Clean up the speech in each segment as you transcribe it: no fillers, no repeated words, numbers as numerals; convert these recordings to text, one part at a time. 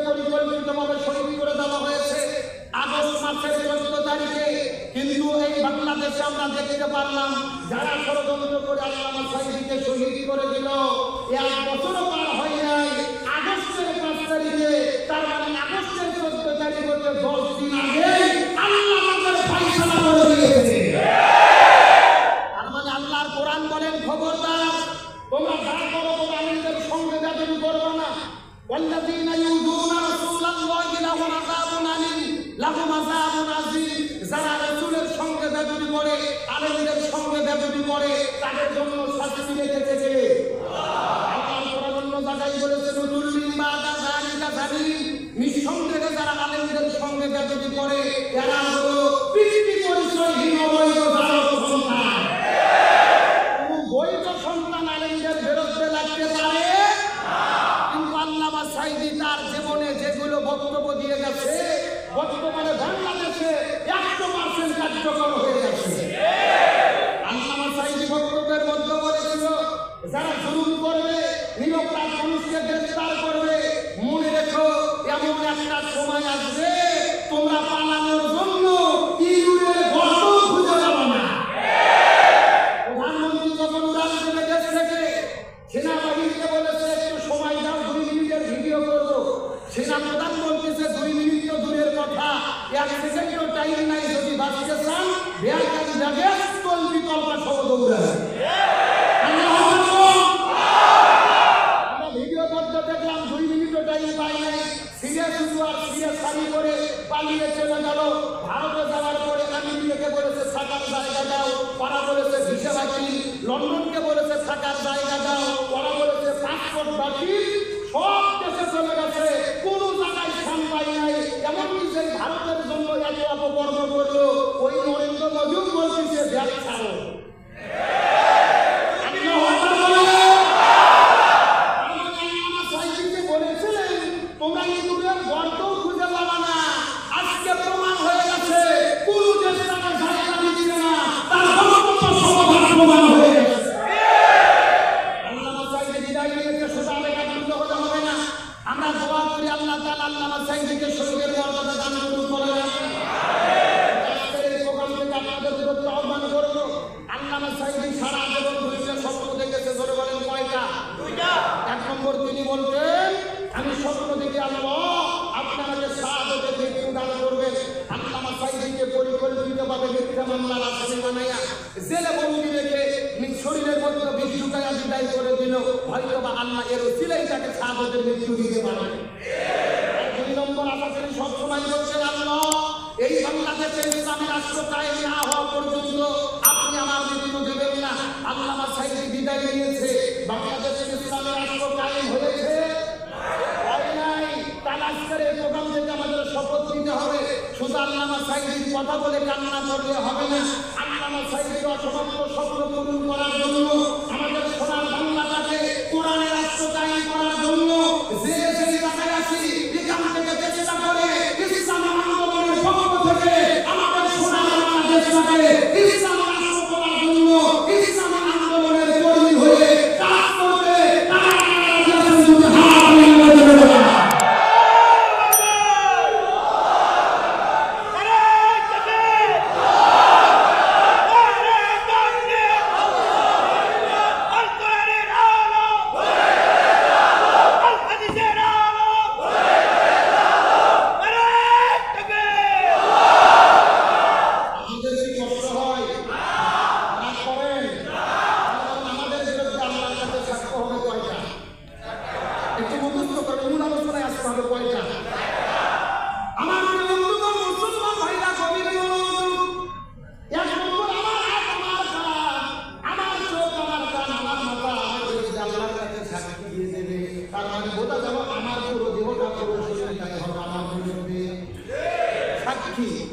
পরিকল্পিতভাবে শহীদ করে দেওয়া হয়েছে আগস্ট মাসের 14 তারিখে। কিন্তু এই বাংলাদেশে আমরা দেখতে পারলাম যারা ষড়যন্ত্র করে আল্লামা সাঈদীকে শহীদ করে দিল, এক বছরও পার হয় নাই, আগস্টের 5 তারিখে, তার মানে আগস্টের 14 তারিখ হতে 10 দিন আগে আল্লাহ আমাদের ফয়সালা করে দিয়েছে। তার মানে আল্লাহর কোরআন বলেন, খবরদার তোমরা যা করো কোরআনের সঙ্গে বেদবি করবে না। والذين يؤذون رسول الله لهم عذاب أليم لهم عذاب عظيم। যারা রাসূলের সঙ্গে বেদবি করে, আলেমদের সঙ্গে বেদবি করে, তাদের জন্য শাস্তি রেখেছে কে? আল্লাহ কোরআন অন্য জায়গায় বলেছে, রুতুল্লিন বাদা যালিকা যালিম। নিঃসন্দেহে যারা আলেমদের সঙ্গে বেদবি করে এরা হলো পৃথিবী পরিচয়হীন অবৈধ জারক সন্তান। বৈধ সন্তান আলেমদের বিরুদ্ধে লাগতে পারে। আল্লামা সাঈদী তার জীবনে যেগুলো বক্তব্য দিয়ে গেছে বর্তমানে বাংলাদেশে 100% কার্যকর হয়ে গেছে। আল্লামা সাঈদী বক্তব্যের মধ্যে বলেছিল, যারা জুলুম করবে, নিরপরাধ মানুষকে গ্রেফতার করবে, মনে রেখো এমন একটা সময় আসবে তোমরা পালানোর জন্য ইঁদুরের গর্ত খুঁজে পাবে না। প্রধানমন্ত্রী যখন উড়াল দেবে দেশ থেকে, সেনাবাহিনীকে বলেছে একটু সময় দাও, 2 মিনিটের ভিডিও করবো। সেনা প্রধান বলতেছে 2 মিনিট তো দূরের কথা, 1 সেকেন্ডও টাইম নাই, যদি বাঁচতে চান বেয়ারকারি যাবে তল বিকল্পা সহ দৌড়াবে। আমরা ভিডিও করতে দেখলাম 2 মিনিটও টাইম পাই নাই, সিরিয়াস আর সিরিয়াস শাড়ি করে পালিয়ে চলে গেল। ভারতে যাওয়ার পরে আমেরিকাকে বলেছে থাকার জায়গা দাও, ওরা বলেছে ভিসা বাকি। লন্ডনকে বলেছে থাকার জায়গা দাও, ওরা বলেছে পাসপোর্ট বাকি। সব দেশে চলে গেছে, কোনো জায়গায় স্থান পাই নাই। এমনকি সেই ভারতের জন্য এত অপকর্ম করলো, ওই নরেন্দ্র মোদীও বলতেছে ব্যাগ ছাড়ো। বলেছিলেন তোমরা ইঁদুরের গর্ত খুঁজে পাবা না, আজকে প্রমাণ হয়ে গেছে কোন দেশ তাকে জায়গা দিচ্ছে না, তার বক্তব্য সমাধান প্রমাণ হয়ে গেছে। আল্লামা সাঈদী বিদায় নিয়েছে, সোজা লেখা বন্ধ হতে হবে না। আমরা দোয়া করি আল্লাহ তাআলা আল্লামা সাঈদীকে শহীদের মর্যাদা দান করুন বলে আজকের এই প্রোগ্রাম থেকে আপনাদের বিরুদ্ধে আহ্বান করব। আল্লামা সাঈদী সারা জীবন দুইটা স্বপ্ন দেখেছে, ধরে বলেন কয়টা? 2টা। 1 নম্বর তিনি বলতেন, আমি স্বপ্ন দেখি আল্লাহ আপনি আমাকে শাহাদাতের মৃত্যু দান করবেন। আল্লামা সাঈদীকে পরিকল্পিতভাবে মিথ্যা মামলার আসামি বানাইয়া জেলে বন্দী রেখে শরীরের মধ্যে বিষ ঢুকাইয়া বিদায় করে দিল। হয়তো বা আল্লাহ এর ওসিলায় তাকে শাহাদাতের মৃত্যু দিতে পারেন। 2 নম্বর আশা তিনি সবসময় বলছেন, আল্লাহ এই বাংলাদেশে ইসলামী রাষ্ট্র কায়েম না হওয়া পর্যন্ত আপনি আমার মৃত্যু দেবেন না। আল্লামা সাঈদী বিদায় নিয়েছে, বাংলাদেশে ইসলামী রাষ্ট্র কায়েম হয়েছে হয় নাই। তাহলে আজকের এই প্রোগ্রাম থেকে আমাদের শপথ নিতে হবে, শুধু আল্লামা সাঈদীর কথা বলে কান্না করলে হবে না। আল্লামা সাঈদীর অসমাপ্ত স্বপ্ন পূরণ করার জন্য, আমাদের সোনার বাংলাটাকে কোরআনের রাষ্ট্র কায়েম করার জন্য যে জায়গায় আছি এখান থেকে চেষ্টা করে ইসলামী আন্দোলনের পক্ষ থেকে আমাদের সোনার বাংলাদেশটাকে ইসলামী রাষ্ট্র করার জন্য ইসলামী আন্দোলনের কর্মী হয়ে কাজ করবে।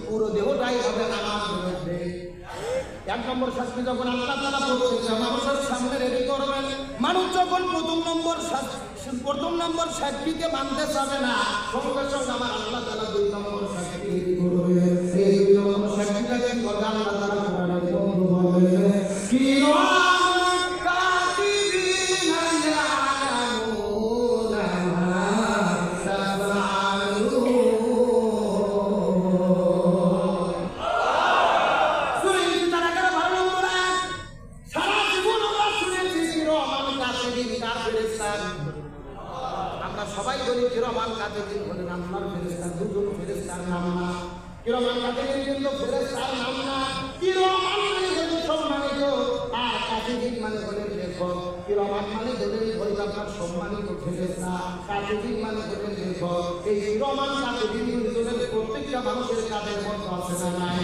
পুরো দেহটাই হবে আমার বিরুদ্ধে। 1 নম্বর শাস্তি যখন আল্লাহ তাআলা বলছেন মানুষের সামনে রেডি করবেন, মানুষ যখন প্রথম নম্বর সাক্ষীকে মানতে চাবে না, সঙ্গে সঙ্গে আমার আল্লাহ তাআলা 2 নম্বর সাক্ষী রেডি করবে। এই 2 নম্বর সাক্ষীটাকে আল্লাহ তাআলা কোরআনে বলবেন কি কাতিবিনা ইয়ালামুনা মা কিরামান কাতিবিন হলেন আল্লাহর ফেরেশতা, দুজন ফেরেশতার নাম না। কিরামান কাতিবিন কিন্তু ফেরেশতার নাম না। কিরামান মানে হলো সম্মানিত, আর কাতিবিন মানে হলেন লেখক। কিরামান মানে হলেন হইল আপনার সম্মানিত ফেরেশতা, কাতিবিন মানে হলেন লেখক। এই কিরামান কাতিবিন দুজনের প্রত্যেকটা মানুষের কাঁধের মধ্যে আছে না নাই?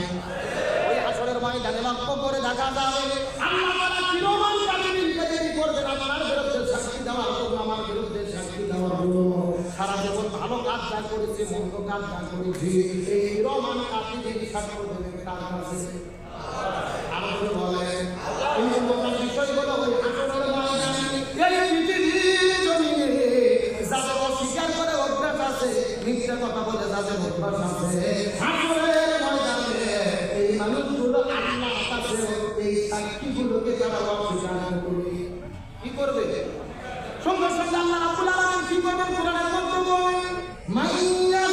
ওই হাসরের ময়দানে লক্ষ্য করে দেখা যাবে আল্লাহ তাআলা কিরামান কাতিবিনকে দেরি করবেন আপনার বিরুদ্ধে সাক্ষী দেওয়ার জন্য, আমার বিরুদ্ধে সাক্ষী দেওয়ার জন্য। সারা জীবন ভালো কাজ যা করেছে, মন্দ কাজ যা করেছি, এই কিরামান কাতিবিন সাক্ষ্য দেবেন তার কাছে। আর বলেন এই মূল্যবান বিষয়গুলো ওই হাসরের ময়দানে এই পৃথিবীর জমিনে যাদের অস্বীকার করে অভ্যাস আছে, মিথ্যা কথা বলে যাদের অভ্যাস আছে, হাসরের ময়দানে এই মানুষগুলো আল্লাহর কাছে এই সাক্ষীগুলোকে তারা অস্বীকার করবে। কি করবে? সঙ্গে সঙ্গে আল্লাহ রাব্বুল আলামিন কি করবেন? কোরআনের মধ্যে বলেন মাইয়া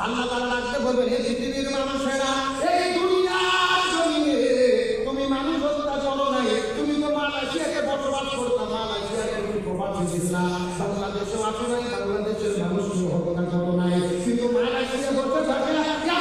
আল্লাহ তাআলা রাখতে বলবেন হে পৃথিবীর মানুষেরা, এই দুনিয়ার জমিনে তুমি মানুষ হত্যা করো নাই। তুমি তো মালয়েশিয়াতে বসবাস করতা, মালয়েশিয়াতে তুমি প্রবাসী ছিলা, বাংলাদেশে আসো নাই, বাংলাদেশের মানুষকে হত্যা করো নাই। কিন্তু মালয়েশিয়া বসে থাকে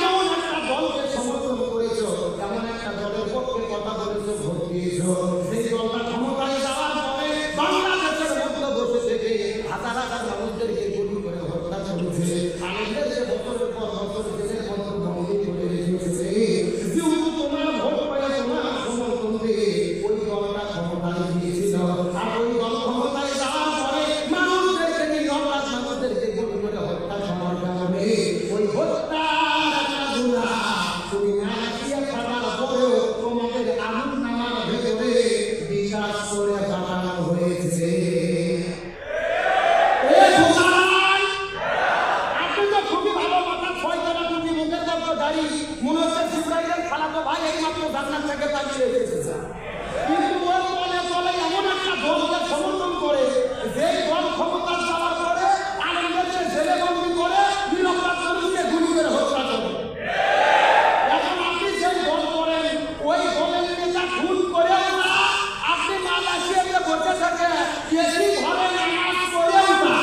এমন একটা দলকে সমর্থন করেছো, এমন একটা দলের পক্ষে কথা বলেছো, ভোট দিয়েছো, সেই দলটা ক্ষমতায় যাওয়ার পরে বাংলাদেশের মধ্যে বসে থেকে হাজার হাজার মানুষদেরকে গুলি করে হত্যা করেছে। আলেমদেরকে বছরের পর বছর জেলের মধ্যে বন্দী করে রেখেছে। যেহেতু তোমার ভোট পায়, তোমার সমর্থন দিয়ে ওই দলটা ক্ষমতায় গিয়েছিল, আর ওই দল ক্ষমতায় যাওয়ার পরে মানুষদেরকে নির্লজ্জ মানুষদেরকে গুলি করে হত্যা করার কারণে ওই হত্যার একটা গুনাহ তুমি মালয়েশিয়া থাকার পরেও তোমাদের আমল নামার ভেতরে বিশ্বাস করে পাঠানো হয়েছে। মনে হচ্ছে জিবরাইলের খালাতো ভাই এইমাত্র জান্নাত থেকে পালিয়ে এসেছে, কিন্তু ওর তলে তলে এমন একটা দলকে সমর্থন করে যে দল ক্ষমতা যাওয়ার পরে আলেমদেরকে জেলে বন্দী করে নিরপরাধ মানুষকে গুলি করে হত্যা করে। এখন আপনি যে দল করেন ওই দলের নেতা খুন করে আপনি মালয়েশিয়াতে বসে থাকে এসি ঘরে নামাজ পড়েও না।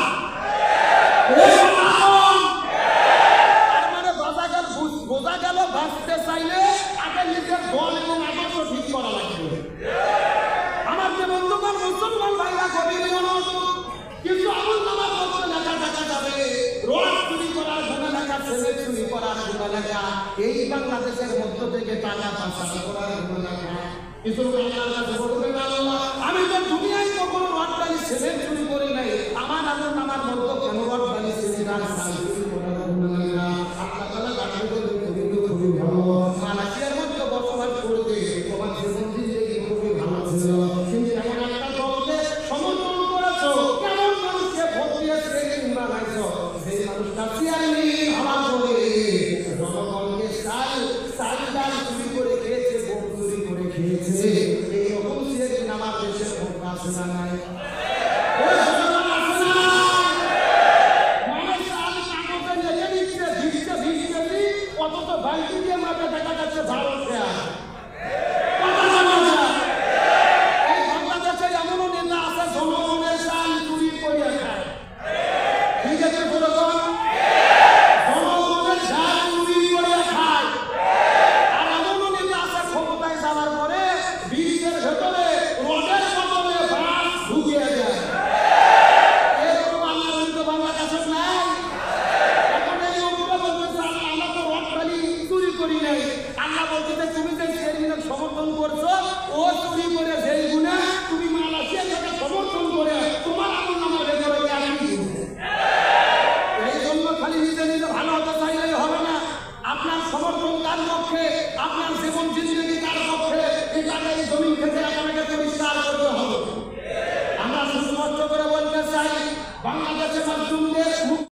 বোঝা গেল বাঁচতে চাইলে আগে নিজের দল এবং আদর্শ ঠিক করা লাগবে। আমার যে বন্ধুগণ মুসলমান ভাইরা গভীর মনোযোগ, কিন্তু আমল নামার মধ্যে লেখা দেখা যাবে রোড চুরি করার গুনাহ লেখা, ছেলে চুরি করার গুনাহ লেখা, এই বাংলাদেশের মধ্য থেকে টাকা পাচার করার গুনাহ লেখা। কিছু আল্লাহর কাছে বলবেন আল্লাহ আমি তো দুনিয়ায় কখনো রডবালি ছেলে চুরি করি নাই, আমার আমল নামার মধ্যে কেন রডবালি ছেলে না চুরি করার গুনাহ লেখা? আল্লাহ তাআলা জানতে মালয়েশিয়ার মধ্যে বসবাস করতে তোমার জীবন জিন্দেগি খুবই ভালো ছিল, কিন্তু এমন একটা দলকে সমর্থন করেছো, কেমন মানুষকে ভোট দিয়েছে কিংবা লাইছো, সেই মানুষটা চেয়ারম্যান হওয়ার পরে জনগণকে চাল ডাল চুরি করে খেয়েছে, ভোট চুরি করে খেয়েছে। এইরকম চেয়ারম্যান আমার দেশের ভোট আছে না নাই? অথচ বাড়িতে দিয়ে মাঠে দেখা যাচ্ছে ভারত এই বাংলাদেশে এমনও নেতা আছে জনগণের চাল চুরি করে খায়। নিজেকে